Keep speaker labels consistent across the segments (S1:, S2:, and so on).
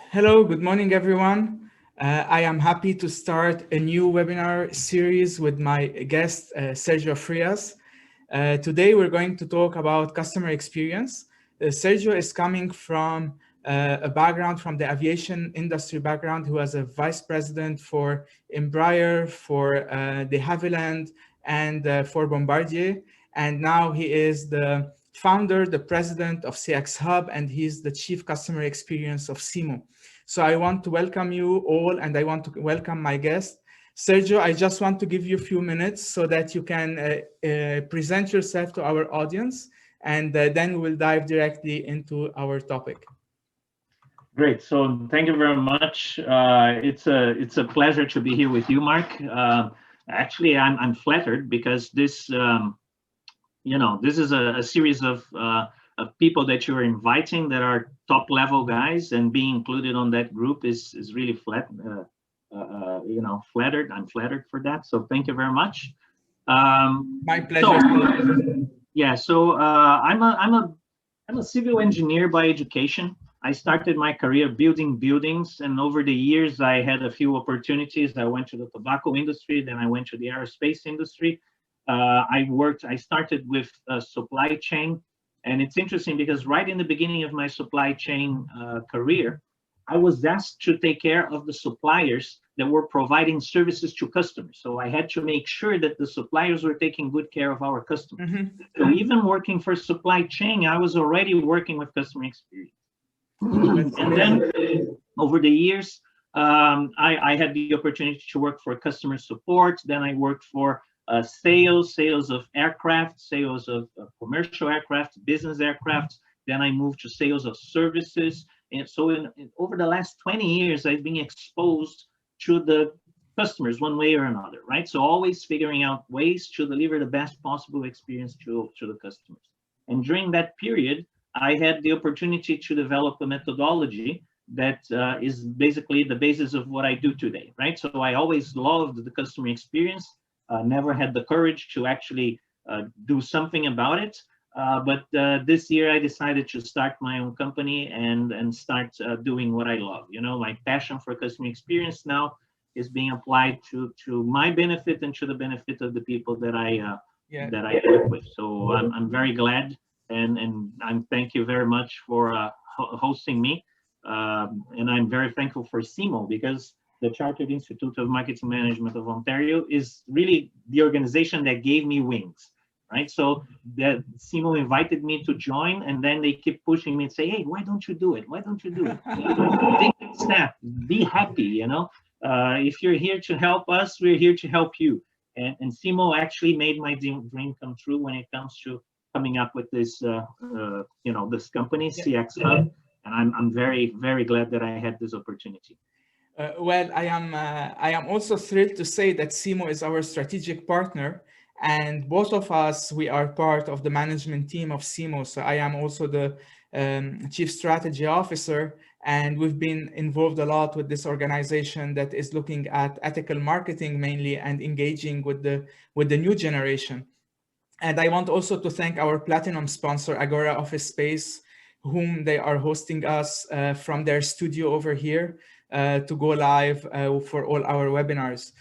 S1: Hello, good morning, everyone. I am happy to start a new webinar series with my guest, Sergio Frias. Today, we're going to talk about customer experience. Sergio is coming from a background from the aviation industry background, who was a vice president for Embraer, for De Havilland, and for Bombardier. And now he is the founder, the president of CX Hub, and he's the chief customer experience of SIMO. So I want to welcome you all, and I want to welcome my guest. Sergio, I just want to give you a few minutes so that you can present yourself to our audience, and then we'll dive directly into our topic.
S2: Great. So thank you very much. It's a pleasure to be here with you, Mark. Actually, I'm flattered because this is a series of people that you're inviting that are top level guys, and being included on that group is really flattered. I'm flattered for that. So thank you very much.
S1: My pleasure.
S2: I'm a civil engineer by education. I started my career building buildings, and over the years, I had a few opportunities. I went to the tobacco industry, then I went to the aerospace industry. I started with supply chain, and it's interesting because right in the beginning of my supply chain career, I was asked to take care of the suppliers that were providing services to customers. So I had to make sure that the suppliers were taking good care of our customers. Mm-hmm. So even working for supply chain, I was already working with customer experience. And then over the years, I had the opportunity to work for customer support. Then I worked for sales of aircraft, sales of commercial aircraft, business aircraft. Then I moved to sales of services. And so over the last 20 years, I've been exposed to the customers one way or another, right? So always figuring out ways to deliver the best possible experience to the customers. And during that period, I had the opportunity to develop a methodology that is basically the basis of what I do today, right? So I always loved the customer experience, never had the courage to actually do something about it. But this year I decided to start my own company and start doing what I love. You know, my passion for customer experience now is being applied to my benefit and to the benefit of the people that I work with. So I'm very glad. And I'm thank you very much for hosting me. And I'm very thankful for SIMO, because the Chartered Institute of Marketing Management of Ontario is really the organization that gave me wings, right? So that SIMO invited me to join, and then they keep pushing me and say, hey, why don't you do it? Why don't you do it? Take a step, be happy, you know? If you're here to help us, we're here to help you. And SIMO actually made my dream come true when it comes to coming up with this, this company, CX Hub, and I'm very, very glad that I had this opportunity.
S1: Well, I am also thrilled to say that SIMO is our strategic partner, and both of us, we are part of the management team of SIMO. So I am also the chief strategy officer, and we've been involved a lot with this organization that is looking at ethical marketing mainly and engaging with the new generation. And I want also to thank our platinum sponsor, Agora Office Space, whom they are hosting us from their studio over here to go live for all our webinars.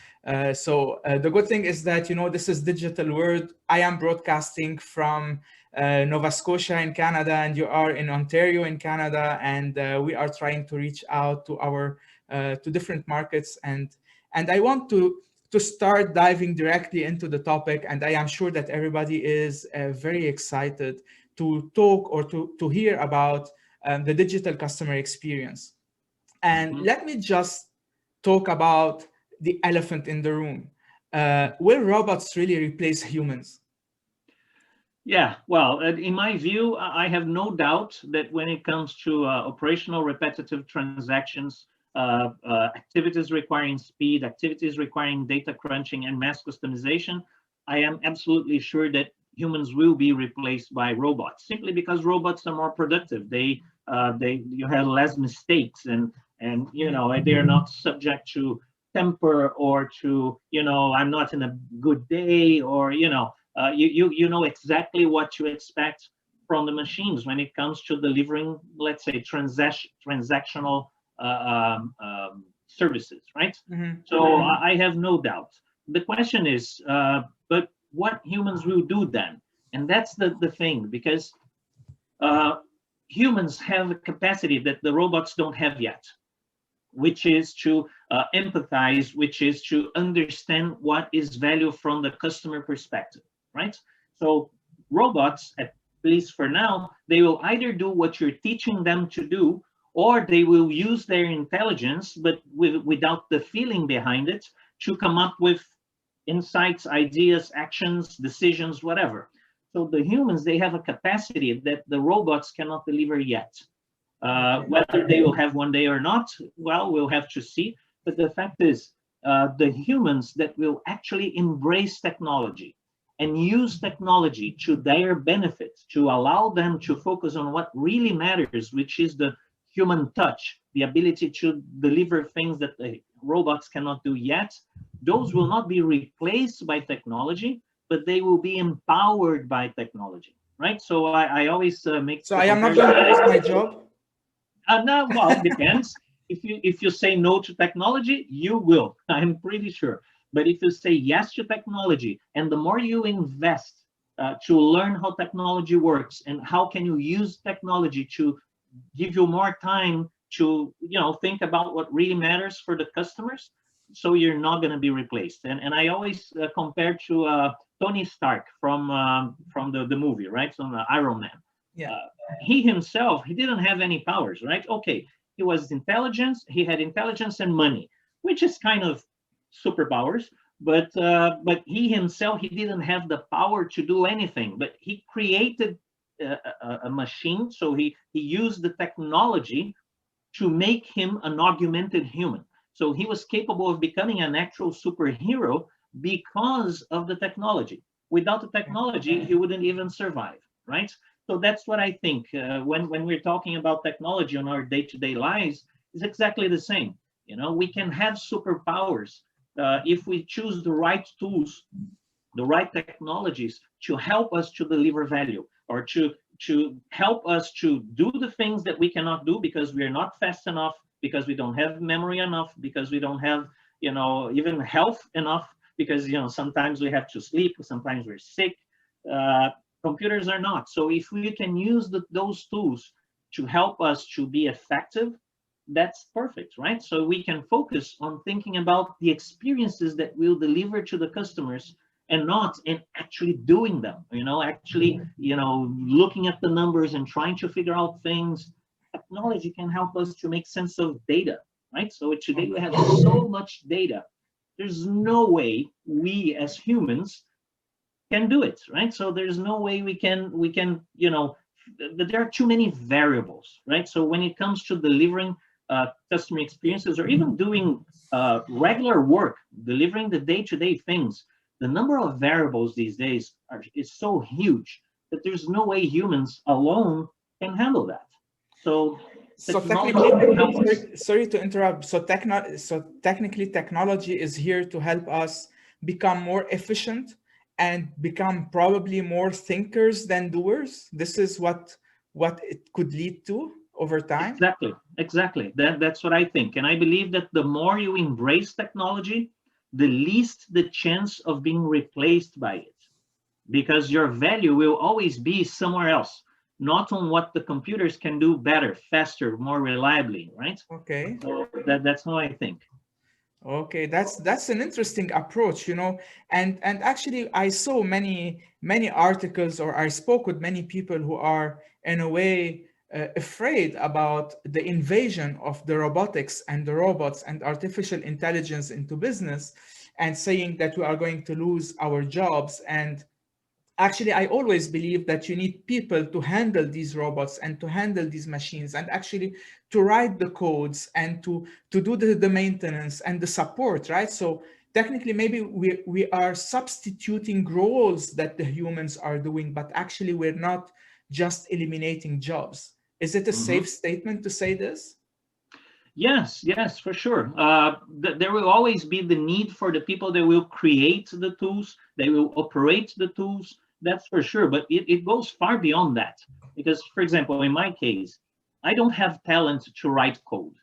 S1: So the good thing is that, this is digital world. I am broadcasting from Nova Scotia in Canada, and you are in Ontario in Canada, and we are trying to reach out to our to different markets. And I want to start diving directly into the topic, and I am sure that everybody is very excited to talk or to hear about the digital customer experience. And let me just talk about the elephant in the room. Will robots really replace humans?
S2: Yeah, well, in my view, I have no doubt that when it comes to operational repetitive transactions, activities requiring speed, activities requiring data crunching and mass customization, I am absolutely sure that humans will be replaced by robots, simply because robots are more productive. You have less mistakes, and they are not subject to temper or to I'm not in a good day, or you know exactly what you expect from the machines when it comes to delivering, let's say, transactional services, right?
S1: Mhm.
S2: So I have no doubt. The question is, but what humans will do then? And that's the thing, because uh, humans have a capacity that the robots don't have yet, which is to empathize, which is to understand what is value from the customer perspective, right? So robots, at least for now, they will either do what you're teaching them to do, or they will use their intelligence, but without the feeling behind it, to come up with insights, ideas, actions, decisions, whatever. So the humans, they have a capacity that the robots cannot deliver yet.
S1: Okay.
S2: Whether they will have one day or not, well, we'll have to see. But the fact is, the humans that will actually embrace technology and use technology to their benefit, to allow them to focus on what really matters, which is the human touch, the ability to deliver things that the robots cannot do yet, those will not be replaced by technology, but they will be empowered by technology, right? So I always make
S1: So
S2: the
S1: I am not going to lose
S2: comparison.
S1: my job?
S2: No, well, it depends. If you say no to technology, you will. I'm pretty sure. But if you say yes to technology, and the more you invest to learn how technology works and how can you use technology to give you more time to think about what really matters for the customers, so you're not going to be replaced. And I always compare to Tony Stark from the movie, right, from Iron Man.
S1: Yeah.
S2: He himself, he didn't have any powers, right? Okay, he was intelligence, he had intelligence and money, which is kind of superpowers. But he himself, he didn't have the power to do anything. But he created a machine, so he used the technology to make him an augmented human. So he was capable of becoming an actual superhero because of the technology. Without the technology, he wouldn't even survive, right? So that's what I think. When we're talking about technology on our day-to-day lives, it's exactly the same. We can have superpowers if we choose the right tools, the right technologies to help us to deliver value, or to help us to do the things that we cannot do because we are not fast enough, because we don't have memory enough, because we don't have even health enough, because sometimes we have to sleep, sometimes we're sick. uh, Computers are not. So if we can use those tools to help us to be effective, that's perfect, right? So we can focus on thinking about the experiences that we'll deliver to the customers, and not in actually doing them, actually, looking at the numbers and trying to figure out things. Technology can help us to make sense of data, right? So today we have so much data. There's no way we as humans can do it, right? So there's no way we can there are too many variables, right? So when it comes to delivering customer experiences, or even doing regular work, delivering the day-to-day things, the number of variables these days is so huge that there's no way humans alone can handle that. So
S1: So
S2: technology
S1: technically,
S2: can help us.
S1: sorry to interrupt. So technically, technology is here to help us become more efficient and become probably more thinkers than doers. This is what it could lead to over time.
S2: Exactly. That's what I think. And I believe that the more you embrace technology, the least the chance of being replaced by it. Because your value will always be somewhere else, not on what the computers can do better, faster, more reliably, right?
S1: Okay.
S2: So that's how I think.
S1: Okay, that's an interesting approach, and actually I saw many articles, or I spoke with many people who are in a way afraid about the invasion of the robotics and the robots and artificial intelligence into business, and saying that we are going to lose our jobs. And actually, I always believe that you need people to handle these robots and to handle these machines, and actually to write the codes and to do the maintenance and the support, right? So technically, maybe we are substituting roles that the humans are doing, but actually we're not just eliminating jobs. Is it a
S2: Mhm.
S1: safe statement to say this?
S2: Yes, for sure. There will always be the need for the people that will create the tools, they will operate the tools, that's for sure. But it goes far beyond that. Because, for example, in my case, I don't have talent to write code.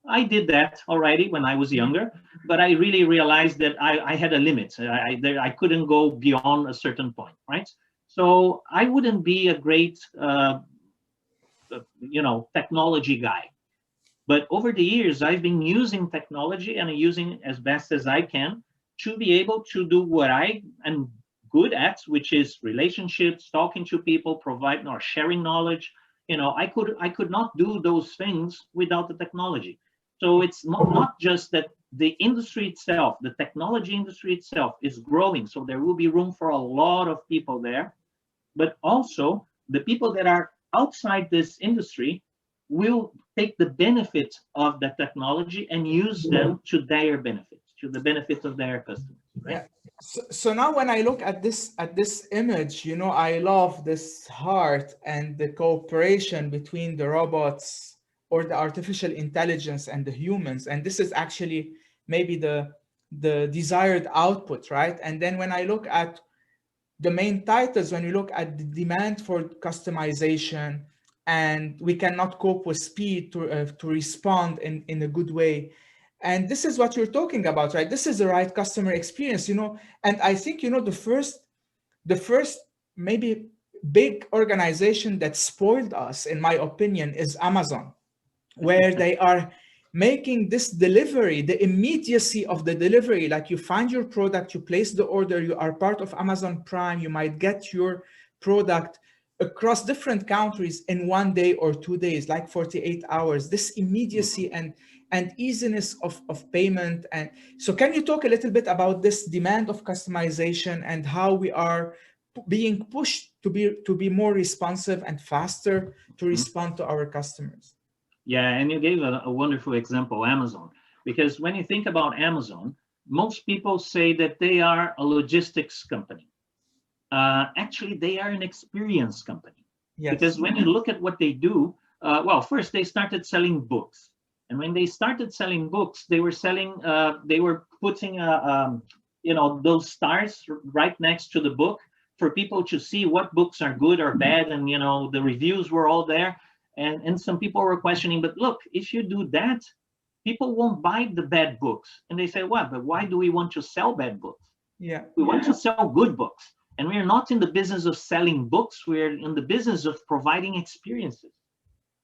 S2: I did that already when I was younger, but I really realized that I had a limit. I couldn't go beyond a certain point, right? So I wouldn't be a great, technology guy. But over the years, I've been using technology and using it as best as I can to be able to do what I am good at, which is relationships, talking to people, providing or sharing knowledge. I could not do those things without the technology. So it's not just that the industry itself, the technology industry itself is growing. So there will be room for a lot of people there, but also the people that are outside this industry will take the benefit of the technology and use them to their benefit, to the benefit of their customers, right?
S1: Yeah. So now when I look at this image, I love this heart and the cooperation between the robots or the artificial intelligence and the humans. And this is actually maybe the desired output, right? And then when I look at the main titles, when you look at the demand for customization, and we cannot cope with speed to respond in a good way. And this is what you're talking about, right? This is the right customer experience, and I think, the first maybe big organization that spoiled us, in my opinion, is Amazon, where they are making this delivery, the immediacy of the delivery. Like, you find your product, you place the order, you are part of Amazon Prime, you might get your product across different countries in 1 day or 2 days, like 48 hours. This immediacy and easiness of payment. And so can you talk a little bit about this demand of customization and how we are being pushed to be more responsive and faster to respond to our customers?
S2: Yeah, and you gave a wonderful example, Amazon, because when you think about Amazon, most people say that they are a logistics company. Actually, they are an experience company.
S1: Yes.
S2: Because when you look at what they do, well, first they started selling books. And when they started selling books, they were putting, those stars right next to the book for people to see what books are good or bad. And, the reviews were all there. And some people were questioning, but look, if you do that, people won't buy the bad books. And they say, what? But why do we want to sell bad books?
S1: Yeah.
S2: We want to sell good books. And we're not in the business of selling books. We're in the business of providing experiences.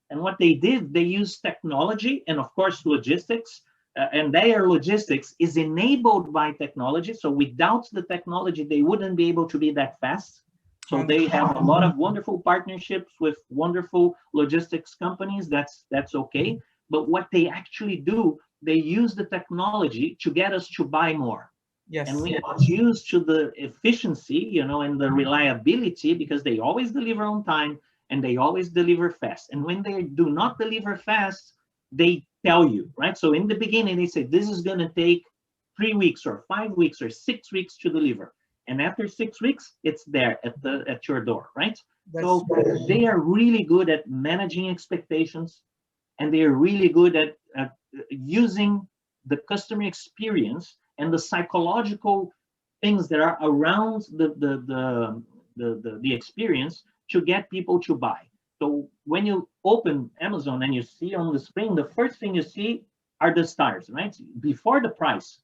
S2: And what they did, they used technology and, of course, logistics. And their logistics is enabled by technology. So without the technology, they wouldn't be able to be that fast. So they have a lot of wonderful partnerships with wonderful logistics companies. That's okay. But what they actually do, they use the technology to get us to buy more.
S1: Yes.
S2: And we got used to the efficiency, and the reliability, because they always deliver on time and they always deliver fast. And when they do not deliver fast, they tell you, right? So in the beginning, they say, this is going to take 3 weeks or 5 weeks or 6 weeks to deliver. And after 6 weeks, it's there at your door, right? So they are really good at managing expectations, and they are really good at using the customer experience and the psychological things that are around the experience to get people to buy. So when you open Amazon and you see on the screen, the first thing you see are the stars, right? Before the price.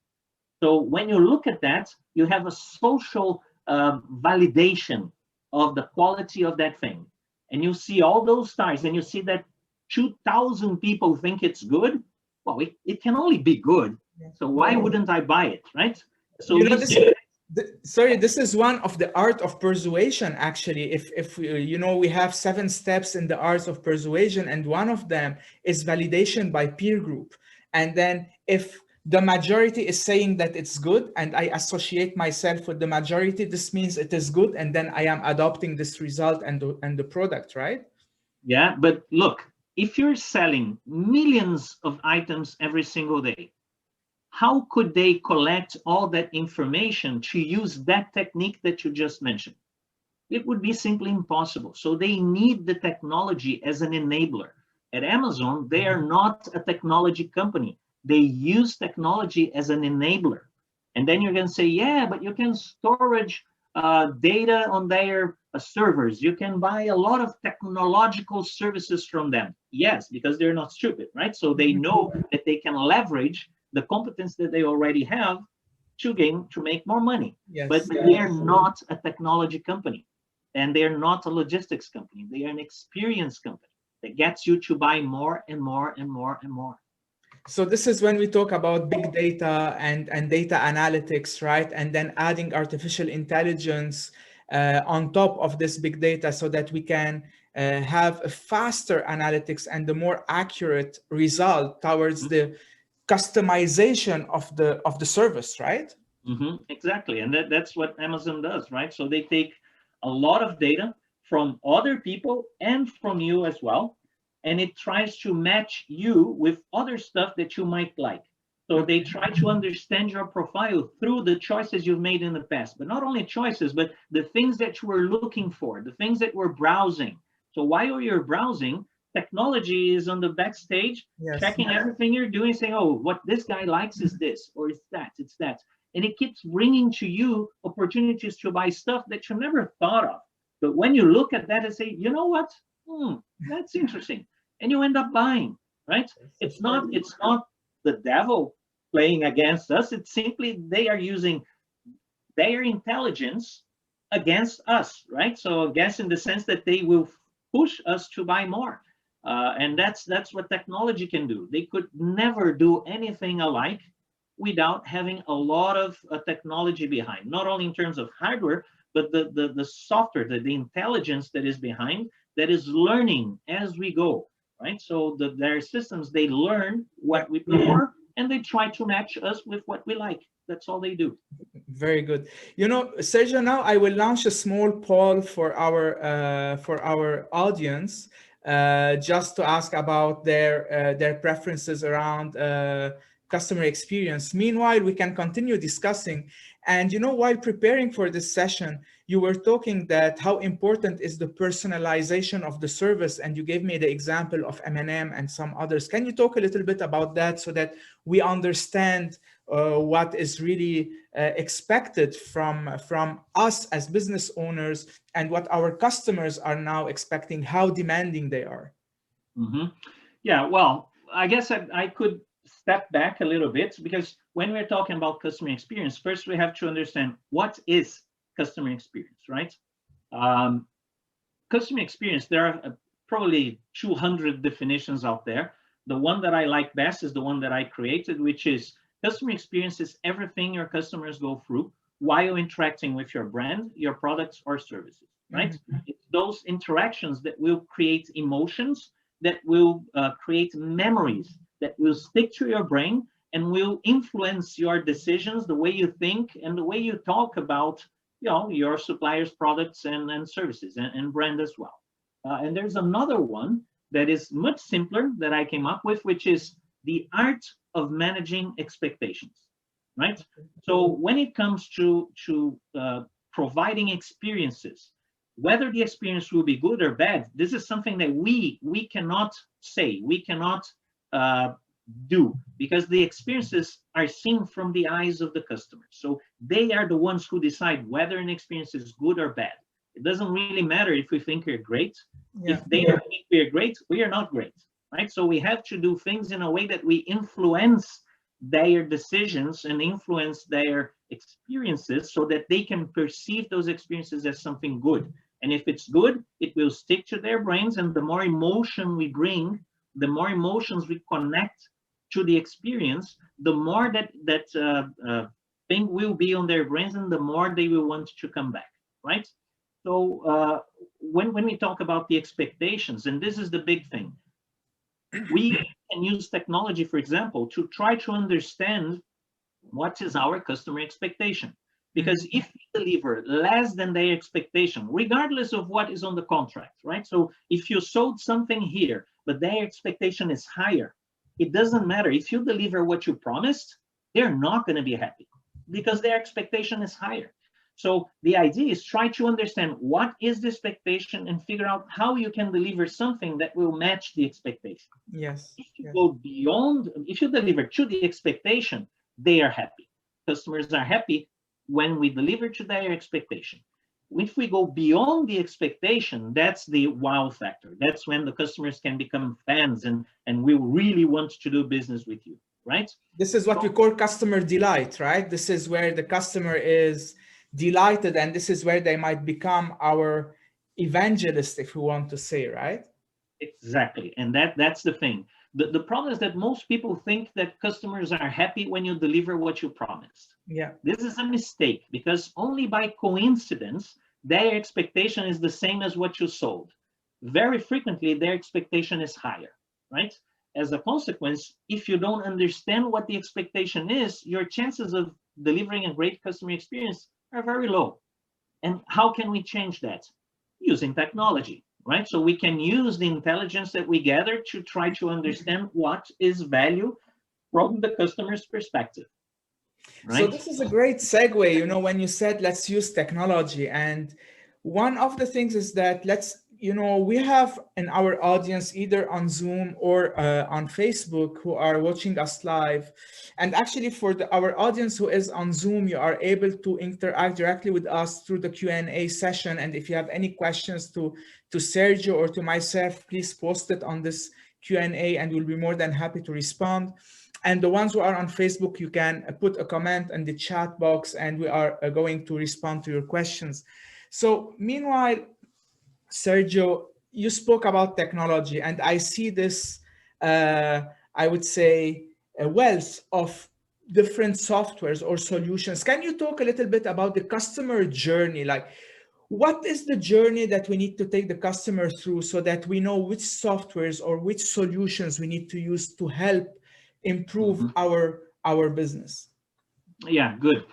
S2: So when you look at that, you have a social validation of the quality of that thing. And you see all those stars and you see that 2,000 people think it's good. Well, it can only be good. So why wouldn't I buy it, right? So
S1: this is one of the art of persuasion, actually. If we have 7 steps in the art of persuasion, and one of them is validation by peer group. And then if the majority is saying that it's good and I associate myself with the majority, this means it is good, and then I am adopting this result and the product, right?
S2: Yeah, but look, if you're selling millions of items every single day, how could they collect all that information to use that technique that you just mentioned? It would be simply impossible. So they need the technology as an enabler. At Amazon, they are not a technology company. They use technology as an enabler. And then you're going to say, yeah, but you can storage data on their servers. You can buy a lot of technological services from them. Yes, because they're not stupid, right? So they know that they can leverage the competence that they already have to make more money.
S1: Yes.
S2: But they're not a technology company, and they're not a logistics company. They are an experience company that gets you to buy more and more and more and more.
S1: So this is when we talk about big data and data analytics, right? And then adding artificial intelligence on top of this big data so that we can have a faster analytics and the more accurate result towards the customization of the service, right?
S2: Exactly. And that's what Amazon does, right? So they take a lot of data from other people and from you as well, and it tries to match you with other stuff that you might like. So they try to understand your profile through the choices you've made in the past, but not only choices, but the things that you were looking for, the things that were browsing. So while you're browsing, technology is on the backstage,
S1: Yes.
S2: checking everything you're doing, saying, oh, what this guy likes is this, or it's that. And it keeps bringing to you opportunities to buy stuff that you never thought of. But when you look at that and say, you know what? That's interesting. And you end up buying, right? It's not the devil playing against us. It's simply they are using their intelligence against us, right? So against in the sense that they will push us to buy more. And that's what technology can do. They could never do anything alike without having a lot of technology behind, not only in terms of hardware, but the software, the intelligence that is behind, that is learning as we go, right? So their systems, they learn what we prefer, and they try to match us with what we like. That's all they do.
S1: Very good. You know, Sergio, now I will launch a small poll for our audience, just to ask about their preferences around customer experience. Meanwhile, we can continue discussing. And you know, while preparing for this session, you were talking that how important is the personalization of the service, and you gave me the example of M&M and some others. Can you talk a little bit about that so that we understand what is really expected from us as business owners, and what our customers are now expecting, how demanding they are?
S2: Yeah, well, I guess I could step back a little bit, because when we're talking about customer experience, first we have to understand what is customer experience, right? Customer experience, there are probably 200 definitions out there. The one that I like best is the one that I created, which is customer experience is everything your customers go through while interacting with your brand, your products, or services, right? It's those interactions that will create emotions, that will create memories, that will stick to your brain and will influence your decisions, the way you think, and the way you talk about, you know, your suppliers' products and services and brand as well. And there's another one that is much simpler that I came up with, which is the art of managing expectations, right? So when it comes to providing experiences, whether the experience will be good or bad, this is something that we cannot say, we cannot do, because the experiences are seen from the eyes of the customer. So they are the ones who decide whether an experience is good or bad. It doesn't really matter if we think we're great. If they don't think we're great, we are not great, right? So we have to do things in a way that we influence their decisions and influence their experiences so that they can perceive those experiences as something good. And if it's good, it will stick to their brains. And the more emotion we bring, the more emotions we connect to the experience, the more that thing will be on their brains, and the more they will want to come back, right? So when we talk about the expectations, and this is the big thing, we can use technology, for example, to try to understand what is our customer expectation. Because if we deliver less than their expectation, regardless of what is on the contract, right? So if you sold something here, but their expectation is higher, it doesn't matter. If you deliver what you promised, they're not going to be happy because their expectation is higher. So the idea is try to understand what is the expectation and figure out how you can deliver something that will match the expectation.
S1: Yes.
S2: If you go beyond, if you deliver to the expectation, they are happy. Customers are happy when we deliver to their expectation. If we go beyond the expectation, that's the wow factor. That's when the customers can become fans and we really want to do business with you, right?
S1: This is what we call customer delight, right? This is where the customer is delighted, and this is where they might become our evangelist, if we want to say, right?
S2: Exactly. And that's the thing. The problem is that most people think that customers are happy when you deliver what you promised.
S1: Yeah.
S2: This is a mistake because only by coincidence, their expectation is the same as what you sold. Very frequently, their expectation is higher, right? As a consequence, if you don't understand what the expectation is, your chances of delivering a great customer experience are very low. And how can we change that? Using technology, right? So we can use the intelligence that we gather to try to understand what is value from the customer's perspective,
S1: So
S2: right?
S1: this is a great segue, when you said let's use technology. And one of the things is that we have in our audience, either on Zoom or on Facebook, who are watching us live. And actually for our audience who is on Zoom, you are able to interact directly with us through the Q&A session. And if you have any questions to Sergio or to myself, please post it on this Q&A and we'll be more than happy to respond. And the ones who are on Facebook, you can put a comment in the chat box and we are going to respond to your questions. So meanwhile, Sergio, you spoke about technology, and I see this, I would say, a wealth of different softwares or solutions. Can you talk a little bit about the customer journey? Like, what is the journey that we need to take the customer through so that we know which softwares or which solutions we need to use to help improve our business?
S2: Yeah, good.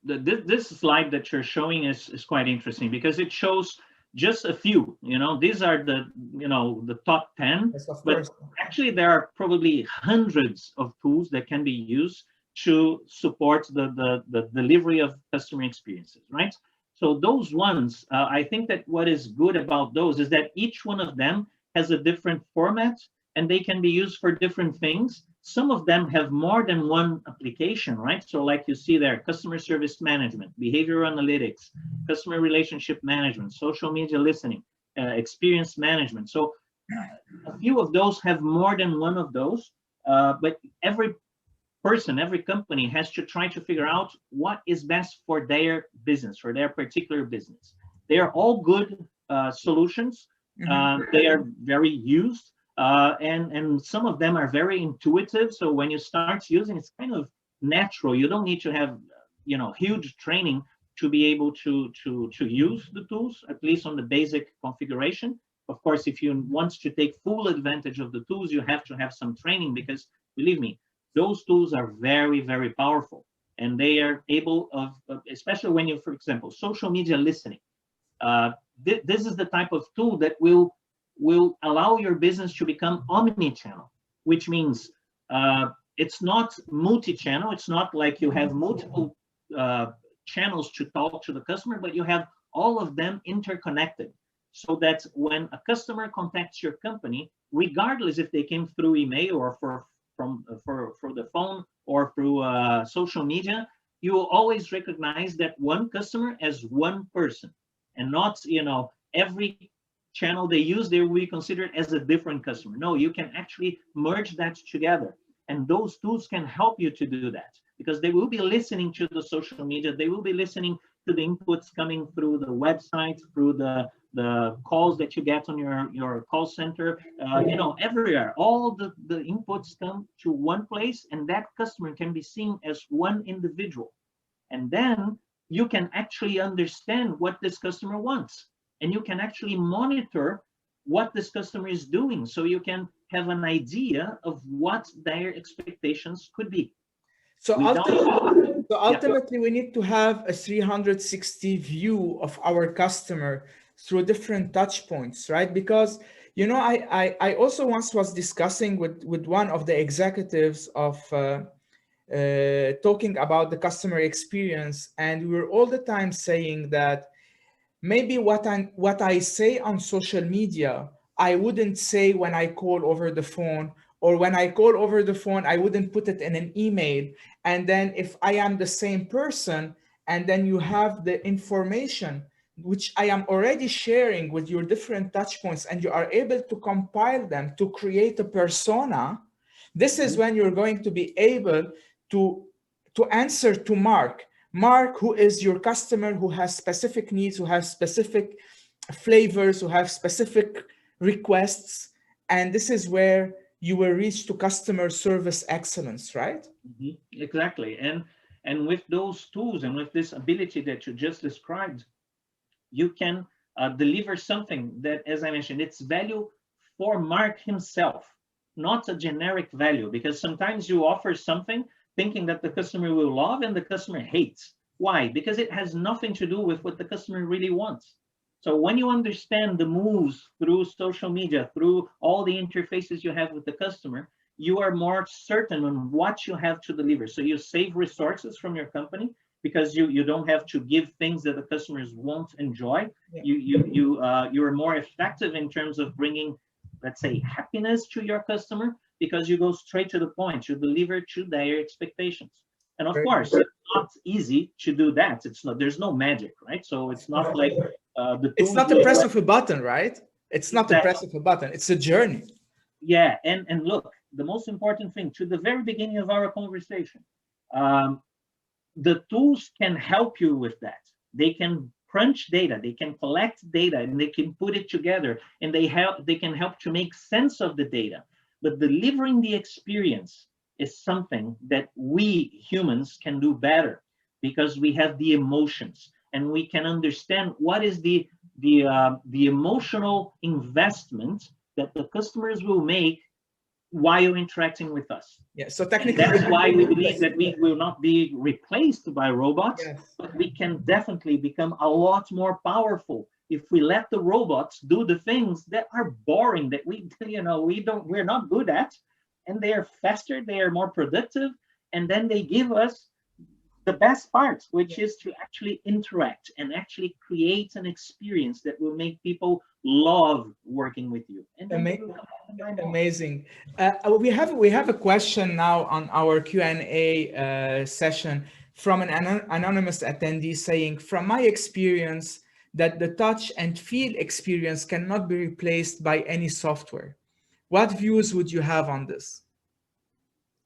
S2: This slide that you're showing is quite interesting because it shows just a few. These are the top 10,
S1: Yes, of
S2: but
S1: course.
S2: actually there are probably hundreds of tools that can be used to support the delivery of customer experiences, right? So those ones, I think that what is good about those is that each one of them has a different format and they can be used for different things. Some of them have more than one application, right? So like you see there, customer service management, behavioral analytics, customer relationship management, social media listening, experience management. So a few of those have more than one of those, but every person, every company has to try to figure out what is best for their business, for their particular business. They are all good solutions. They are very used. And some of them are very intuitive. So when you start using, it's kind of natural. You don't need to have huge training to be able to use the tools, at least on the basic configuration. Of course, if you want to take full advantage of the tools, you have to have some training because, believe me, those tools are very, very powerful. And they are able of especially when you, for example, social media listening. This is the type of tool that will allow your business to become omni-channel, which means it's not multi-channel. It's not like you have multiple channels to talk to the customer, but you have all of them interconnected so that when a customer contacts your company, regardless if they came through email or for the phone or through social media, you will always recognize that one customer as one person and not, every channel they use, they will be considered as a different customer. No, you can actually merge that together. And those tools can help you to do that because they will be listening to the social media. They will be listening to the inputs coming through the website, through the calls that you get on your call center, everywhere. All the inputs come to one place and that customer can be seen as one individual. And then you can actually understand what this customer wants. And you can actually monitor what this customer is doing so you can have an idea of what their expectations could be.
S1: So ultimately,
S2: Yeah.
S1: we need to have a 360 view of our customer through different touch points, right? Because, I also once was discussing with one of the executives of talking about the customer experience, and we were all the time saying that maybe what I say on social media, I wouldn't say when I call over the phone, or when I call over the phone, I wouldn't put it in an email. And then if I am the same person and then you have the information which I am already sharing with your different touch points, and you are able to compile them to create a persona. This is when you're going to be able to answer to Mark, who is your customer, who has specific needs, who has specific flavors, who have specific requests. And this is where you will reach to customer service excellence, right?
S2: Exactly. And with those tools and with this ability that you just described, you can deliver something that, as I mentioned, it's value for Mark himself, not a generic value, because sometimes you offer something thinking that the customer will love and the customer hates. Why? Because it has nothing to do with what the customer really wants. So when you understand the moves through social media, through all the interfaces you have with the customer, you are more certain on what you have to deliver. So you save resources from your company because you don't have to give things that the customers won't enjoy.
S1: Yeah.
S2: You are more effective in terms of bringing, let's say, happiness to your customer, because you go straight to the point. You deliver to their expectations. And of course, it's not easy to do that. It's not. There's no magic, right? So it's not like the.
S1: It's not the press of a button, right? It's not the press of a button. It's a journey.
S2: Yeah, and look, the most important thing to the very beginning of our conversation, the tools can help you with that. They can crunch data, they can collect data, and they can put it together, and they can help to make sense of the data. But delivering the experience is something that we humans can do better, because we have the emotions and we can understand what is the emotional investment that the customers will make while interacting with us.
S1: Yeah, so technically,
S2: and that's why we believe that we will not be replaced by robots,
S1: yes,
S2: but we can definitely become a lot more powerful if we let the robots do the things that are boring, that we're not good at, and they are faster, they are more productive, and then they give us the best part, which is to actually interact and actually create an experience that will make people love working with you. And
S1: amazing. We have a question now on our Q&A session from an anonymous attendee saying, from my experience, that the touch and feel experience cannot be replaced by any software. What views would you have on this?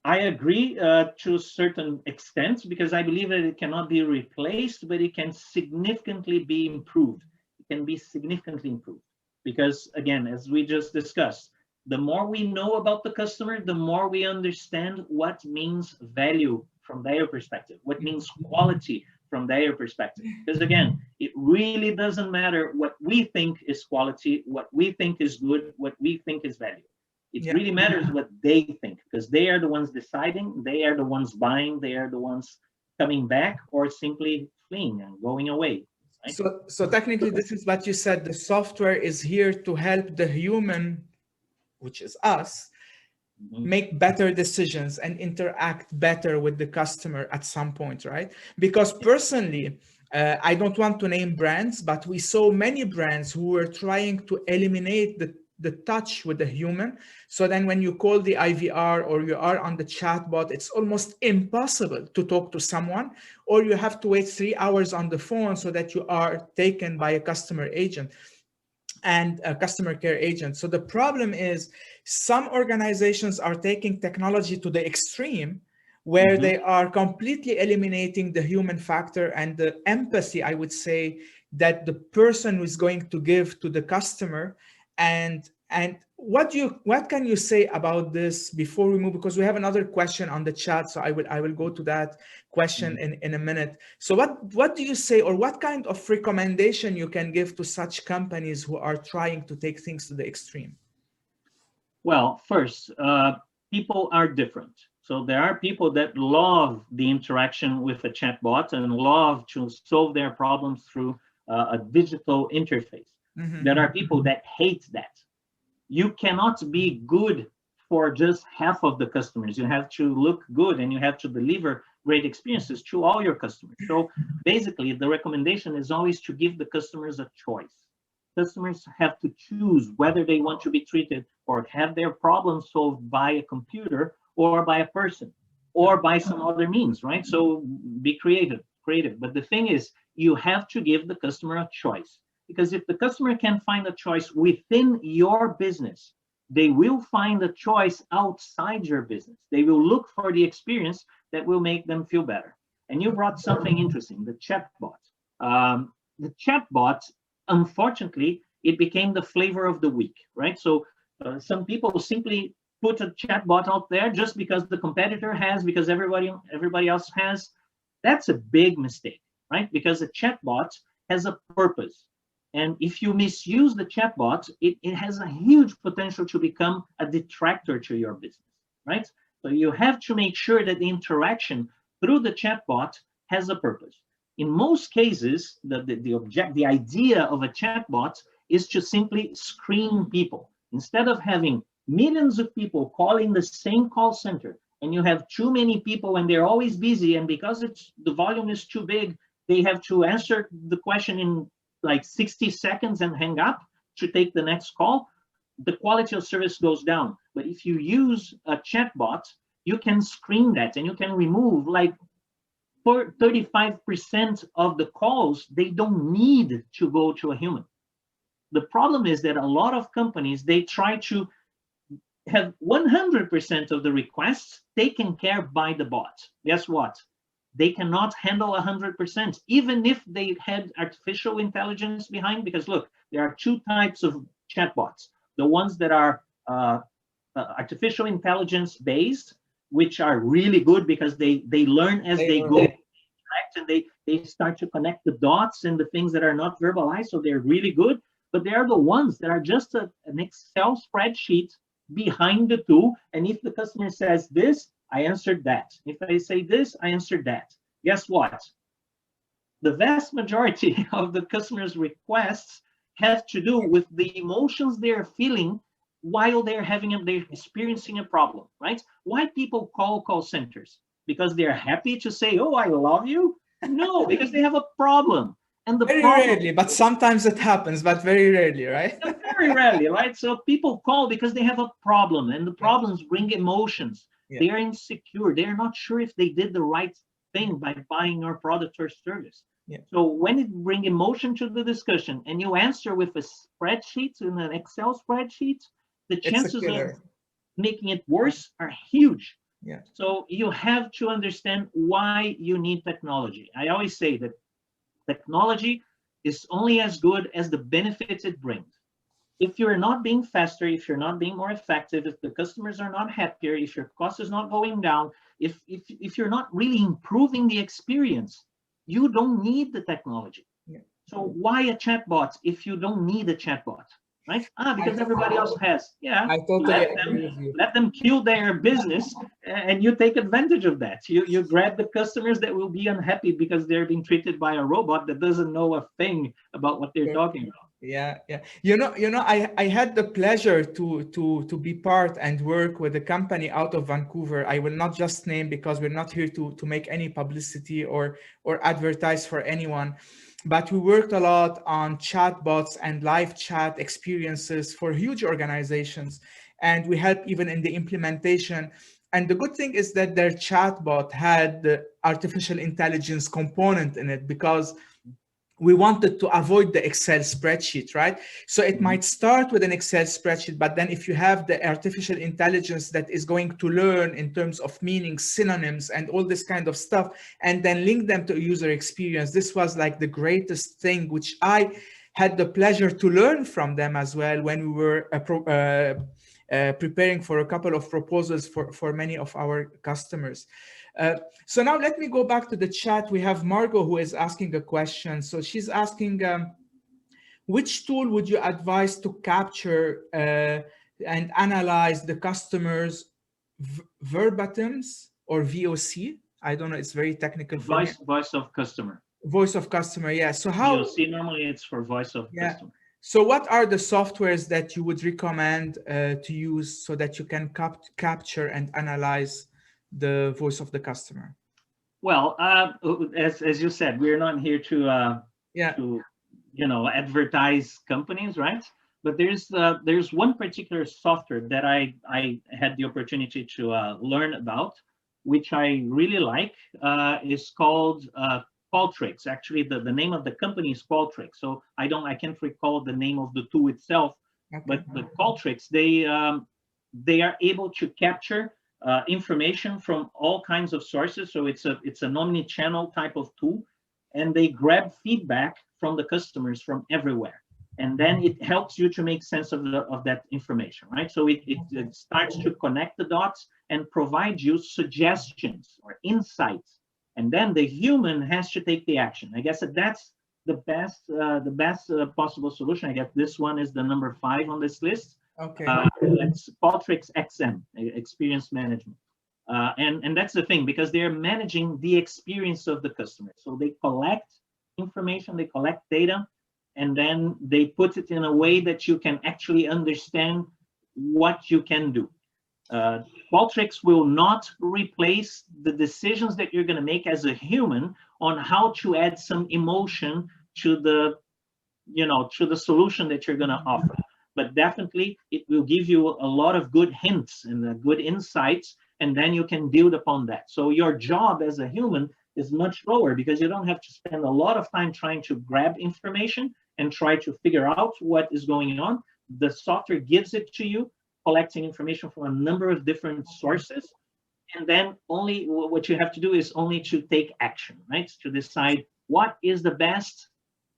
S2: I agree to a certain extent, because I believe that it cannot be replaced, but it can significantly be improved. It can be significantly improved because, again, as we just discussed, the more we know about the customer, the more we understand what means value from their perspective, what means quality from their perspective. Because again, it really doesn't matter what we think is quality, what we think is good, what we think is value. It really matters what they think, because they are the ones deciding, they are the ones buying, they are the ones coming back or simply fleeing and going away. Right?
S1: So technically, this is what you said. The software is here to help the human, which is us, make better decisions and interact better with the customer at some point, right? Because personally, I don't want to name brands, but we saw many brands who were trying to eliminate the touch with the human. So then when you call the IVR or you are on the chatbot, it's almost impossible to talk to someone, or you have to wait 3 hours on the phone so that you are taken by a customer agent and a customer care agent. So the problem is some organizations are taking technology to the extreme, where they are completely eliminating the human factor and the empathy, I would say, that the person is going to give to the customer. And what can you say about this before we move? Because we have another question on the chat, so I will go to that question in a minute. So what do you say, or what kind of recommendation you can give to such companies who are trying to take things to the extreme?
S2: Well, first, people are different. So there are people that love the interaction with a chatbot and love to solve their problems through a digital interface. There are people that hate that. You cannot be good for just half of the customers. You have to look good and you have to deliver great experiences to all your customers. So basically, the recommendation is always to give the customers a choice. Customers have to choose whether they want to be treated or have their problems solved by a computer or by a person or by some other means, right? So be creative. creative. But the thing is, you have to give the customer a choice, because if the customer can find a choice within your business, they will find a choice outside your business. They will look for the experience that will make them feel better. And you brought something interesting, the chatbot. The chatbot, unfortunately, it became the flavor of the week, right? So some people simply put a chatbot out there just because the competitor has, because everybody else has. That's a big mistake, right? Because a chatbot has a purpose. And if you misuse the chatbot, it has a huge potential to become a detractor to your business, right? So you have to make sure that the interaction through the chatbot has a purpose. In most cases, the idea of a chatbot is to simply screen people. Instead of having millions of people calling the same call center, and you have too many people and they're always busy, and because the volume is too big, they have to answer the question in like 60 seconds and hang up to take the next call, the quality of service goes down. But if you use a chatbot, you can screen that and you can remove like 35% of the calls. They don't need to go to a human. The problem is that a lot of companies, they try to have 100% of the requests taken care by the bot. Guess what? They cannot handle 100%, even if they had artificial intelligence behind, because look, there are two types of chatbots. The ones that are artificial intelligence based, which are really good because they learn as they go, and they start to connect the dots and the things that are not verbalized, so they're really good. But they are the ones that are just an Excel spreadsheet behind the tool, and if the customer says this, I answered that. If I say this, I answered that. Guess what? The vast majority of the customer's requests have to do with the emotions they're feeling while they're experiencing a problem, right? Why people call centers? Because they're happy to say, oh, I love you? No, because they have a problem. And the
S1: very
S2: problem,
S1: rarely, but sometimes it happens, but very rarely, right?
S2: Very rarely, right? So people call because they have a problem, and the problems bring emotions. Yeah. They are insecure. They are not sure if they did the right thing by buying your product or service. Yeah. So when it brings emotion to the discussion and you answer with a spreadsheet, in an Excel spreadsheet, the chances of making it worse are huge. Yeah. So you have to understand why you need technology. I always say that technology is only as good as the benefits it brings. If you're not being faster, if you're not being more effective, if the customers are not happier, if your cost is not going down, if you're not really improving the experience, you don't need the technology. Yeah. So why a chatbot if you don't need a chatbot, right? Because everybody else has. Yeah,
S1: I totally agree with you.
S2: Let them kill their business, and you take advantage of that. You grab the customers that will be unhappy because they're being treated by a robot that doesn't know a thing about what they're talking about.
S1: Yeah. I had the pleasure to be part and work with a company out of Vancouver. I will not just name, because we're not here to make any publicity or advertise for anyone, but we worked a lot on chatbots and live chat experiences for huge organizations, and we helped even in the implementation. And the good thing is that their chatbot had the artificial intelligence component in it, because we wanted to avoid the Excel spreadsheet, right? So it might start with an Excel spreadsheet, but then if you have the artificial intelligence that is going to learn in terms of meaning, synonyms, and all this kind of stuff, and then link them to a user experience, this was like the greatest thing, which I had the pleasure to learn from them as well when we were preparing for a couple of proposals for many of our customers. So now let me go back to the chat. We have Margot who is asking a question. So she's asking, which tool would you advise to capture and analyze the customer's verbatims or VOC? I don't know, it's very technical.
S2: Voice of customer.
S1: Voice of customer, yeah. So how?
S2: VOC, normally it's for voice of customer.
S1: So what are the softwares that you would recommend to use so that you can capture and analyze the voice of the customer?
S2: Well, as you said, we're not here to advertise companies, right? But there's one particular software that I had the opportunity to learn about, which I really like. Is called Caltrix. Actually, the name of the company is Caltrix. So I can't recall the name of the tool itself,
S1: Okay.
S2: but Caltrix, they are able to capture information from all kinds of sources. So it's an omni-channel type of tool, and they grab feedback from the customers from everywhere. And then it helps you to make sense of that information, right? So it starts to connect the dots and provide you suggestions or insights. And then the human has to take the action. I guess that's the best possible solution. I guess this one is the number 5 on this list.
S1: Okay.
S2: It's Caltrix XM, Experience Management. And that's the thing, because they're managing the experience of the customer. So they collect information, they collect data, and then they put it in a way that you can actually understand what you can do. Caltrix will not replace the decisions that you're going to make as a human on how to add some emotion to the, to the solution that you're going to offer. But definitely, it will give you a lot of good hints and good insights, and then you can build upon that. So your job as a human is much lower, because you don't have to spend a lot of time trying to grab information and try to figure out what is going on. The software gives it to you, collecting information from a number of different sources. And then only what you have to do is only to take action, right? To decide what is the best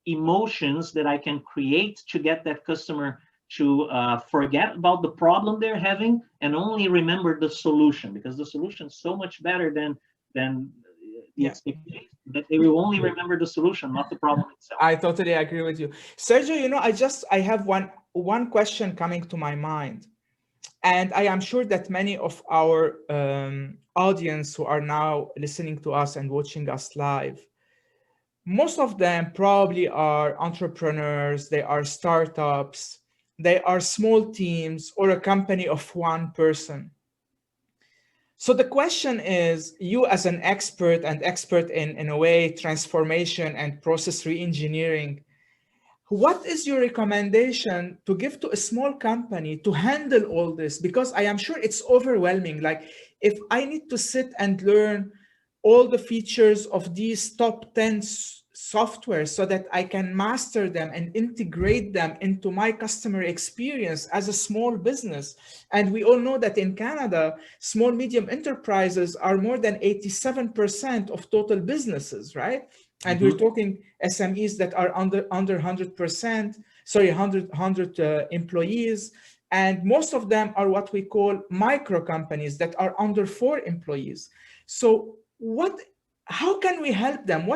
S2: emotions that I can create to get that customer to forget about the problem they're having and only remember the solution, because the solution is so much better than the expectation, that they will only remember the solution, not the problem itself.
S1: I totally agree with you, Sergio. I have one question coming to my mind, and I am sure that many of our audience who are now listening to us and watching us live, most of them probably are entrepreneurs, they are startups, they are small teams, or a company of one person. So the question is, you as an expert in a way, transformation and process re-engineering, what is your recommendation to give to a small company to handle all this? Because I am sure it's overwhelming. Like, if I need to sit and learn all the features of these top 10 software so that I can master them and integrate them into my customer experience as a small business. And we all know that in Canada, small, medium enterprises are more than 87% of total businesses, right? And we're talking SMEs that are under 100%, sorry, 100 employees. And most of them are what we call micro companies that are under 4 employees. So how can we help them?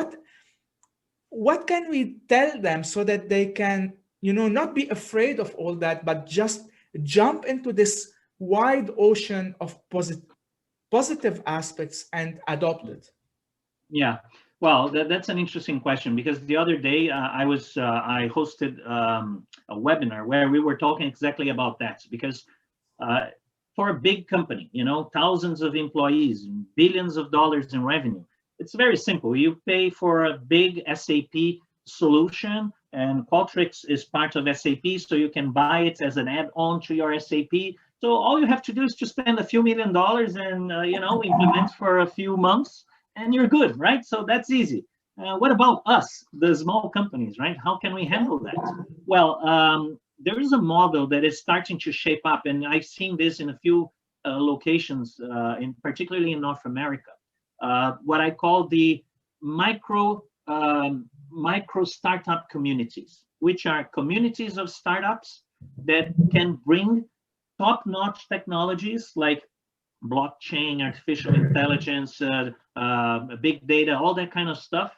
S1: What can we tell them so that they can, not be afraid of all that, but just jump into this wide ocean of positive aspects and adopt it?
S2: Yeah, well, that's an interesting question, because the other day I hosted a webinar where we were talking exactly about that. Because for a big company, thousands of employees and billions of dollars in revenue, it's very simple. You pay for a big SAP solution, and Caltrix is part of SAP, so you can buy it as an add-on to your SAP. So all you have to do is to spend a few $1 million and implement for a few months, and you're good, right? So that's easy. What about us, the small companies, right? How can we handle that? Well, there is a model that is starting to shape up, and I've seen this in a few locations, particularly in North America. What I call the micro startup communities, which are communities of startups that can bring top-notch technologies like blockchain, artificial intelligence, big data, all that kind of stuff,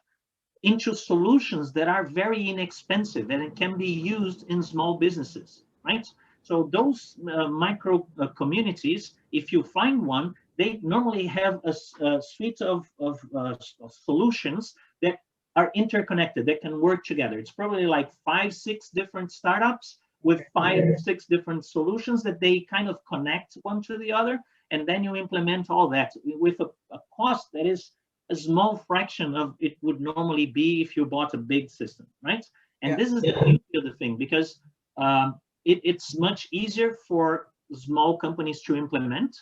S2: into solutions that are very inexpensive and it can be used in small businesses, right? So those micro communities, if you find one, they normally have a suite of solutions that are interconnected, that can work together. It's probably like 5-6 different startups with 5-6 different solutions that they kind of connect one to the other. And then you implement all that with a cost that is a small fraction of it would normally be if you bought a big system, right? And this is the beauty of the thing, because it's much easier for small companies to implement.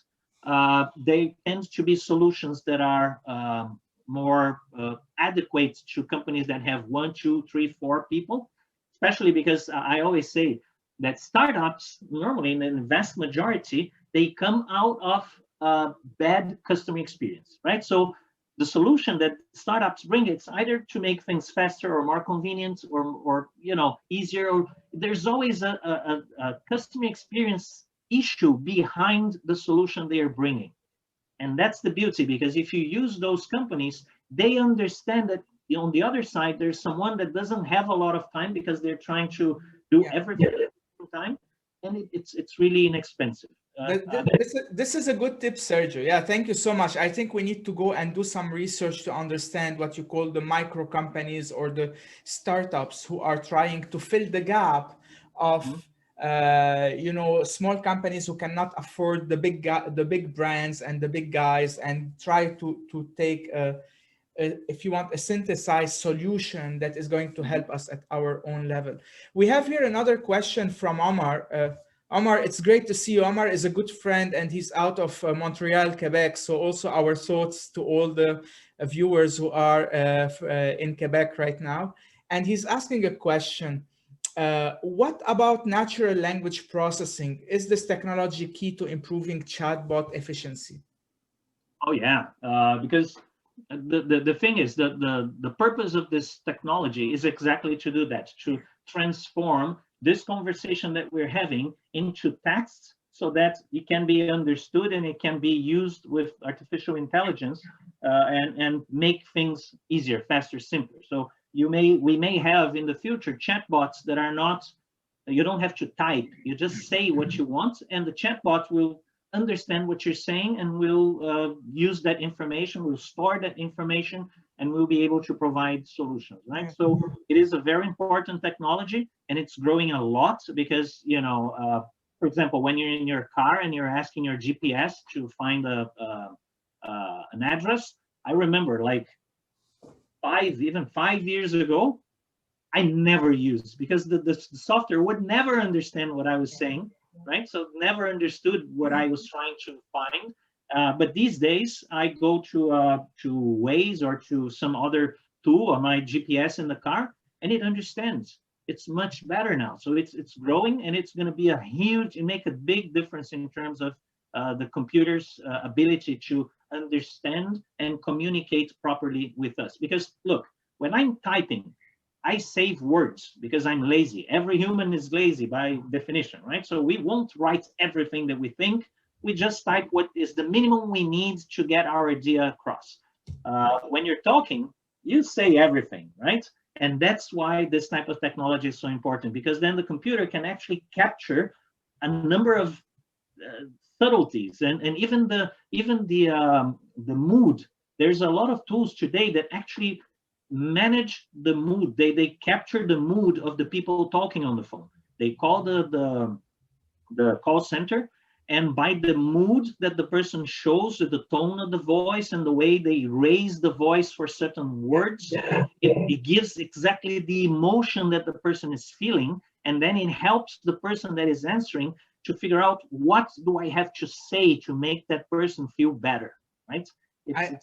S2: They tend to be solutions that are more adequate to companies that have 1, 2, 3, 4 people, especially because I always say that startups normally in the vast majority, they come out of bad customer experience, right? So the solution that startups bring, it's either to make things faster or more convenient or easier. Or there's always a customer experience issue behind the solution they are bringing. And that's the beauty, because if you use those companies, they understand that on the other side, there's someone that doesn't have a lot of time because they're trying to do everything at the same time, and it's really inexpensive.
S1: This is a good tip, Sergio. Yeah, thank you so much. I think we need to go and do some research to understand what you call the micro companies or the startups who are trying to fill the gap of small companies who cannot afford the big brands and the big guys, and try to take if you want a synthesized solution that is going to help us at our own level. We have here another question from Omar. Omar, it's great to see you. Omar is a good friend and he's out of Montreal, Quebec. So also our thoughts to all the viewers who are in Quebec right now. And he's asking a question. What about natural language processing? Is this technology key to improving chatbot efficiency?
S2: Oh yeah, because the thing is that the purpose of this technology is exactly to do that, to transform this conversation that we're having into text so that it can be understood and it can be used with artificial intelligence and make things easier, faster, simpler. So we may have in the future chatbots that are not, you don't have to type, you just say what you want and the chatbot will understand what you're saying and will use that information, will store that information, and we'll be able to provide solutions, right? So it is a very important technology and it's growing a lot because, for example, when you're in your car and you're asking your GPS to find an address, I remember like 5 years ago, I never used because the software would never understand what I was saying, right? So never understood what I was trying to find. But these days, I go to Waze or to some other tool on my GPS in the car, and it understands. It's much better now. So it's growing, and it's going to be make a big difference in terms of the computer's ability to understand and communicate properly with us. Because look, when I'm typing, I save words because I'm lazy. Every human is lazy by definition, right? So we won't write everything that we think. We just type what is the minimum we need to get our idea across. When you're talking, you say everything, right? And that's why this type of technology is so important, because then the computer can actually capture a number of subtleties and even the mood. There's a lot of tools today that actually manage the mood. They capture the mood of the people talking on the phone. They call the call center, and by the mood that the person shows, the tone of the voice and the way they raise the voice for certain words, it gives exactly the emotion that the person is feeling, and then it helps the person that is answering to figure out what do I have to say to make that person feel better, right?
S1: I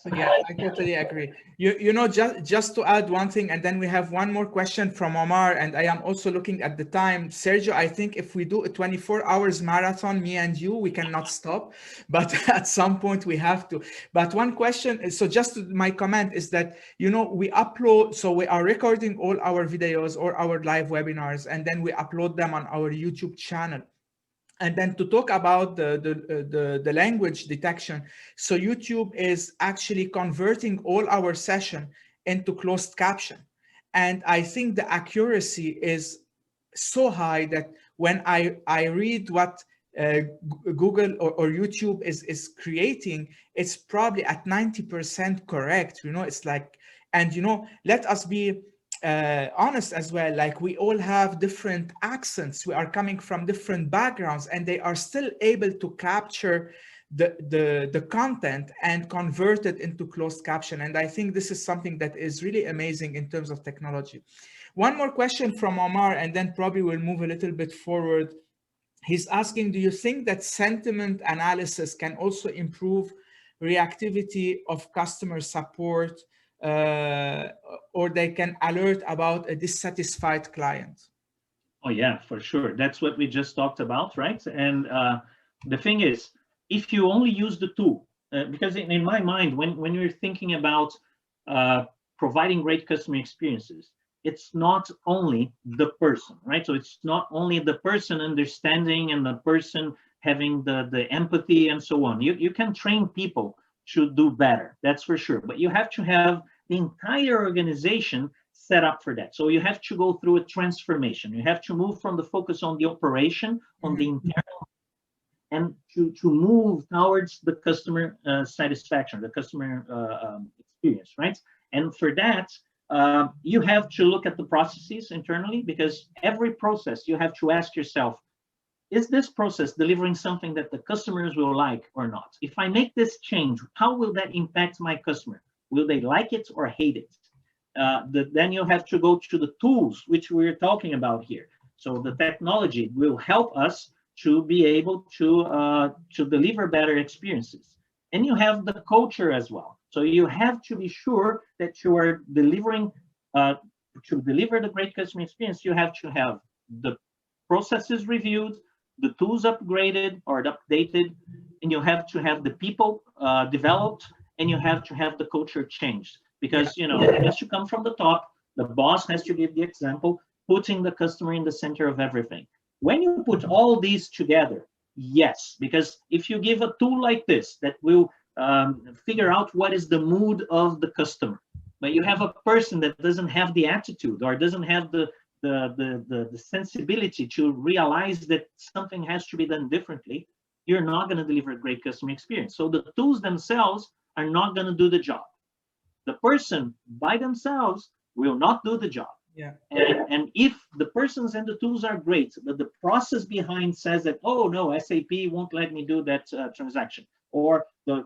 S1: totally agree. Just to add one thing, and then we have one more question from Omar, and I am also looking at the time. Sergio, I think if we do a 24 hours marathon, me and you, we cannot stop, but at some point we have to. But one question, so just my comment is that, we upload, so we are recording all our videos or our live webinars, and then we upload them on our YouTube channel. And then to talk about the language detection, so YouTube is actually converting all our session into closed caption. And I think the accuracy is so high that when I read what Google or YouTube is creating, it's probably at 90% correct. It's like, and let us be honest as well, like we all have different accents, we are coming from different backgrounds, and they are still able to capture the content and convert it into closed caption. And I think this is something that is really amazing in terms of technology. One more question from Omar, and then probably we'll move a little bit forward. He's asking, do you think that sentiment analysis can also improve reactivity of customer support uh, or they can alert about a dissatisfied client.
S2: Oh yeah, for sure. That's what we just talked about, right? And the thing is, if you only use the tool, because in my mind, when you're thinking about uh, providing great customer experiences, it's not only the person, right? So it's not only the person understanding and the person having the empathy and so on. You can train people to do better, that's for sure. But you have to have the entire organization set up for that. So you have to go through a transformation. You have to move from the focus on the operation, on the internal, and to move towards the customer satisfaction, the customer experience, right? And for that, you have to look at the processes internally, because every process you have to ask yourself, is this process delivering something that the customers will like or not? If I make this change, how will that impact my customer? Will they like it or hate it? Then you have to go to the tools which we're talking about here. So the technology will help us to be able to deliver better experiences. And you have the culture as well. So you have to be sure that you are delivering, to deliver the great customer experience, you have to have the processes reviewed, the tools upgraded or updated, and you have to have the people developed, and you have to have the culture changed. Because it has to come from the top. The boss has to give the example, putting the customer in the center of everything. When you put all these together, yes, because if you give a tool like this that will figure out what is the mood of the customer, but you have a person that doesn't have the attitude or doesn't have the sensibility to realize that something has to be done differently, you're not going to deliver a great customer experience. So the tools themselves are not going to do the job. The person by themselves will not do the job.
S1: Yeah.
S2: And if the persons and the tools are great, but the process behind says that, oh no, SAP won't let me do that transaction, or the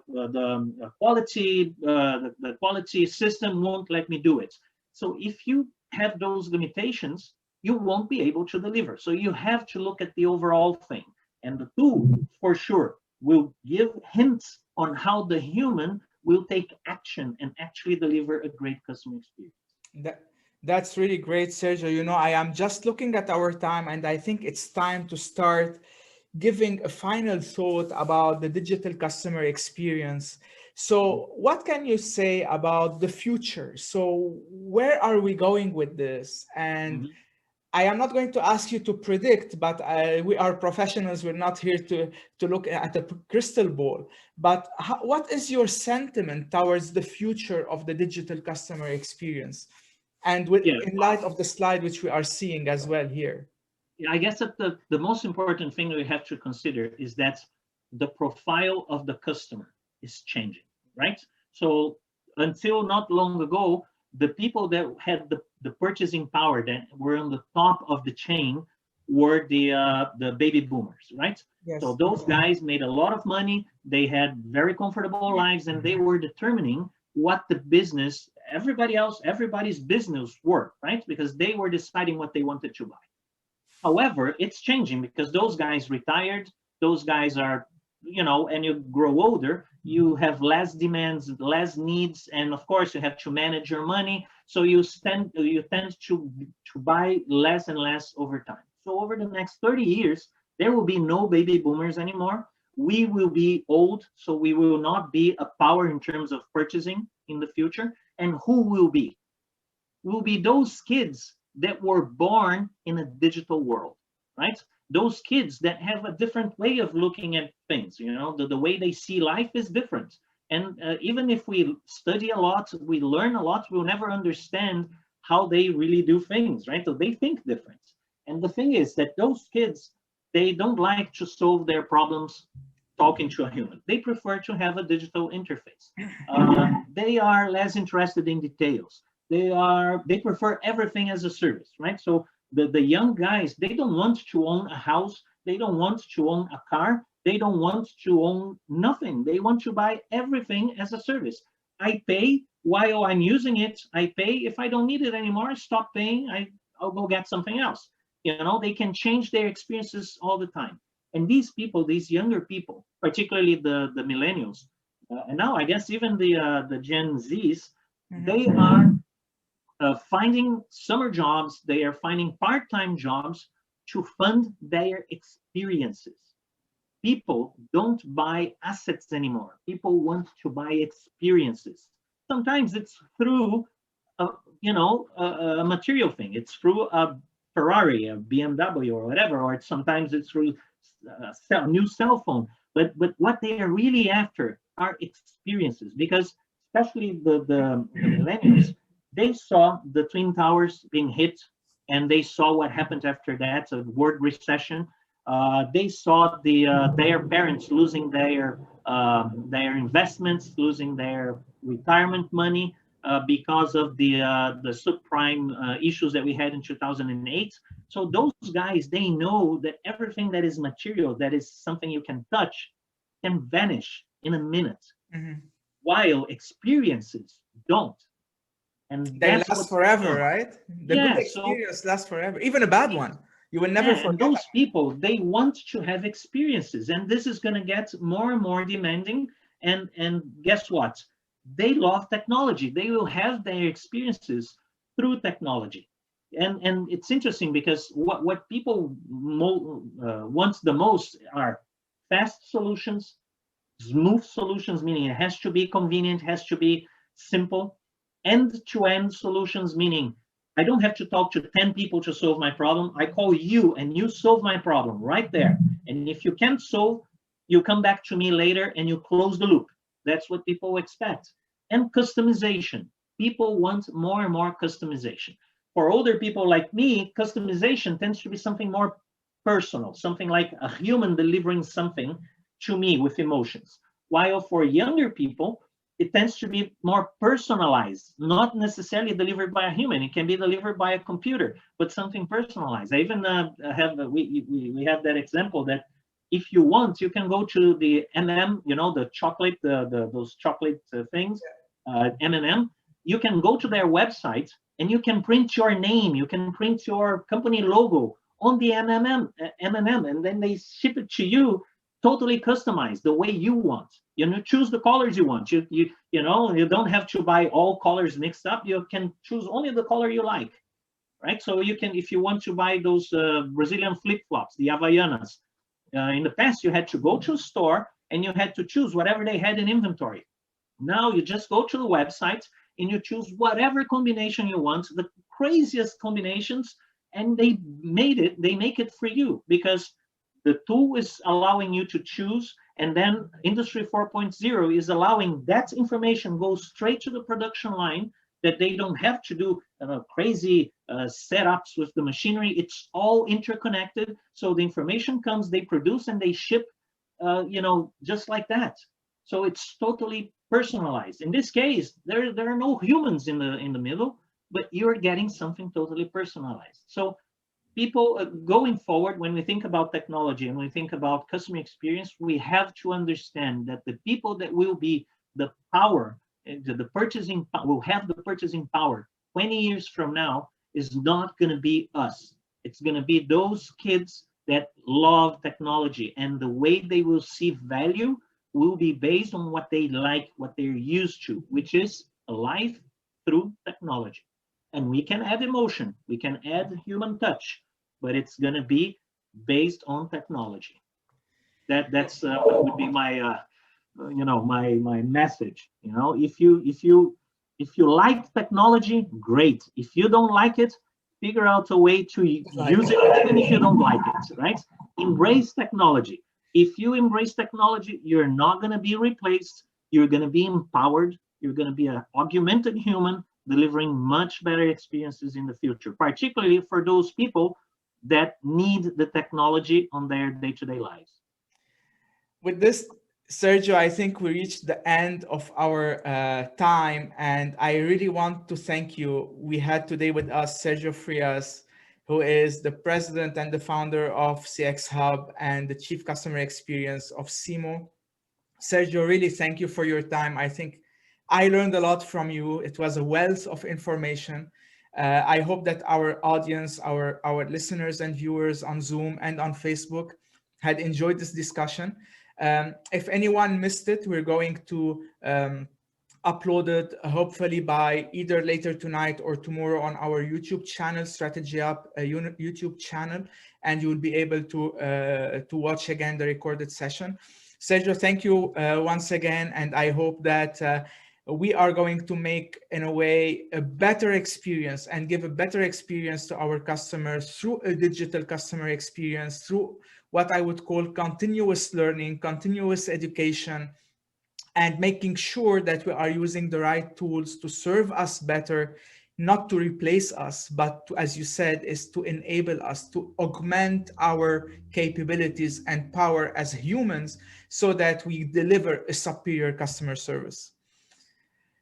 S2: quality system won't let me do it. So if you have those limitations, you won't be able to deliver. So you have to look at the overall thing. And the tool, for sure, will give hints on how the human will take action and actually deliver a great customer experience.
S1: That's really great, Sergio. I am just looking at our time, and I think it's time to start giving a final thought about the digital customer experience. So what can you say about the future? So where are we going with this? And I am not going to ask you to predict, but we are professionals. We're not here to look at a crystal ball. But what is your sentiment towards the future of the digital customer experience? And in light of the slide, which we are seeing as well here.
S2: I guess that the most important thing we have to consider is that the profile of the customer is changing, right? So until not long ago, the people that had the purchasing power that were on the top of the chain were the baby boomers, right? Yes. So those guys made a lot of money. They had very comfortable lives, and they were determining what the business, everybody's business were, right? Because they were deciding what they wanted to buy. However, it's changing because those guys retired. Those guys are, and you grow older, you have less demands, less needs, and of course you have to manage your money. So you tend to buy less and less over time. So over the next 30 years, there will be no baby boomers anymore. We will be old, so we will not be a power in terms of purchasing in the future. And who will be? Will be those kids that were born in a digital world, right? Those kids that have a different way of looking at things, the way they see life is different. And even if we study a lot, we learn a lot, we'll never understand how they really do things, right? So they think different. And the thing is that those kids, they don't like to solve their problems talking to a human. They prefer to have a digital interface. They are less interested in details. They prefer everything as a service, right? So the young guys, they don't want to own a house. They don't want to own a car. They don't want to own nothing. They want to buy everything as a service. I pay while I'm using it. I pay. If I don't need it anymore, I stop paying. I'll go get something else. They can change their experiences all the time. And these people, these younger people, particularly the millennials, and now I guess even the Gen Zs, They are finding summer jobs, they are finding part-time jobs to fund their experiences. People don't buy assets anymore. People want to buy experiences. Sometimes it's through, a, a material thing. It's through a Ferrari, a BMW, or whatever. Or sometimes it's through a new cell phone. But what they are really after are experiences, because especially the millennials, they saw the Twin Towers being hit, and they saw what happened after that, a world recession. They saw their parents losing their investments, losing their retirement money because of the subprime issues that we had in 2008. So those guys, they know that everything that is material, that is something you can touch, can vanish in a minute, while experiences don't. And
S1: They
S2: that's
S1: last
S2: what's going
S1: forever,
S2: on.
S1: right? The good
S2: Yeah. So
S1: experience lasts forever, even a bad one. You will never
S2: yeah, and
S1: forget
S2: those
S1: that.
S2: people, they want to have experiences, and this is going to get more and more demanding. And guess what? They love technology. They will have their experiences through technology. And it's interesting because what people want the most are fast solutions, smooth solutions, meaning it has to be convenient, has to be simple, end-to-end solutions, meaning I don't have to talk to 10 people to solve my problem. I call you and you solve my problem right there. And if you can't solve, you come back to me later and you close the loop. That's what people expect. And customization. People want more and more customization. For older people like me, customization tends to be something more personal, something like a human delivering something to me with emotions. While for younger people, it tends to be more personalized, not necessarily delivered by a human. It can be delivered by a computer, but something personalized. I even have we have that example that if you want, you can go to the MM, the chocolate, those chocolate things, M&M. You can go to their website and you can print your name, you can print your company logo on the M&M, and then they ship it to you totally customized the way you want. Choose the colors you want. You don't have to buy all colors mixed up. You can choose only the color you like, right? So you can, if you want to buy those Brazilian flip-flops, the Havaianas, in the past you had to go to a store and you had to choose whatever they had in inventory. Now you just go to the website and you choose whatever combination you want, the craziest combinations, and they make it for you, because the tool is allowing you to choose, and then Industry 4.0 is allowing that information go straight to the production line, that they don't have to do crazy setups with the machinery. It's all interconnected. So the information comes, they produce, and they ship, just like that. So it's totally personalized. In this case, there are no humans in the middle, but you're getting something totally personalized. So people going forward, when we think about technology and we think about customer experience, we have to understand that the people that will be the power, the purchasing, will have the purchasing power 20 years from now is not going to be us. It's going to be those kids that love technology, and the way they will see value will be based on what they like, what they're used to, which is a life through technology. And we can add emotion, we can add human touch, but it's going to be based on technology. That's what would be my my message. If you like technology, great. If you don't like it, figure out a way to use it, even if you don't like it, right? Embrace technology. If you embrace technology, you're not going to be replaced. You're going to be empowered. You're going to be an augmented human, delivering much better experiences in the future, particularly for those people that need the technology on their day-to-day lives.
S1: With this, Sergio, I think we reached the end of our time, and I really want to thank you. We had today with us Sergio Frias, who is the president and the founder of CX Hub and the chief customer experience of SIMO. Sergio, really thank you for your time. I think I learned a lot from you. It was a wealth of information. I hope that our audience, our listeners and viewers on Zoom and on Facebook had enjoyed this discussion. If anyone missed it, we're going to uploaded hopefully by either later tonight or tomorrow on our YouTube channel, Strategy Up YouTube channel, and you will be able to watch again the recorded session. Sergio, thank you once again, and I hope that we are going to make, in a way, a better experience and give a better experience to our customers through a digital customer experience, through what I would call continuous learning, continuous education, and making sure that we are using the right tools to serve us better, not to replace us, but to, as you said, is to enable us to augment our capabilities and power as humans so that we deliver a superior customer service.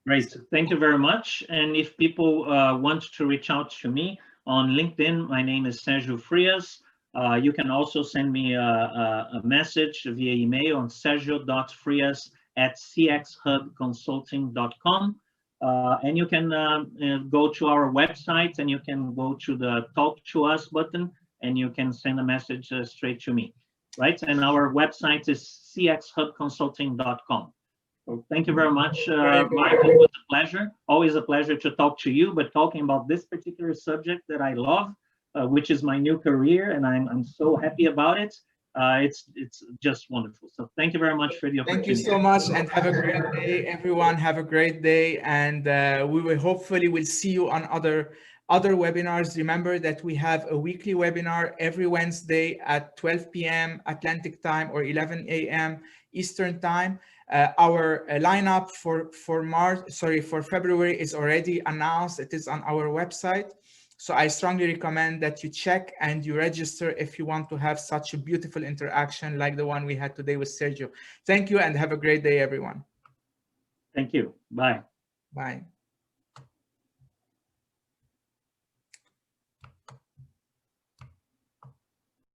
S2: Great. Thank you very much. And if people want to reach out to me on LinkedIn, my name is Sergio Frias. You can also send me a message via email on sergio.frias@cxhubconsulting.com. And you can go to our website and you can go to the Talk to Us button and you can send a message straight to me, right? And our website is cxhubconsulting.com. So thank you very much, Mark. It was a pleasure. Always a pleasure to talk to you, but talking about this particular subject that I love, which is my new career, and I'm so happy about it. It's just wonderful. So thank you very much for the opportunity.
S1: Thank you so much, and have a great day, everyone. Have a great day, and we will hopefully will see you on other webinars. Remember that we have a weekly webinar every Wednesday at 12 p.m. Atlantic time or 11 a.m. Eastern time. Our lineup for February is already announced. It is on our website. So I strongly recommend that you check and you register if you want to have such a beautiful interaction like the one we had today with Sergio. Thank you and have a great day, everyone.
S2: Thank you. Bye.
S1: Bye.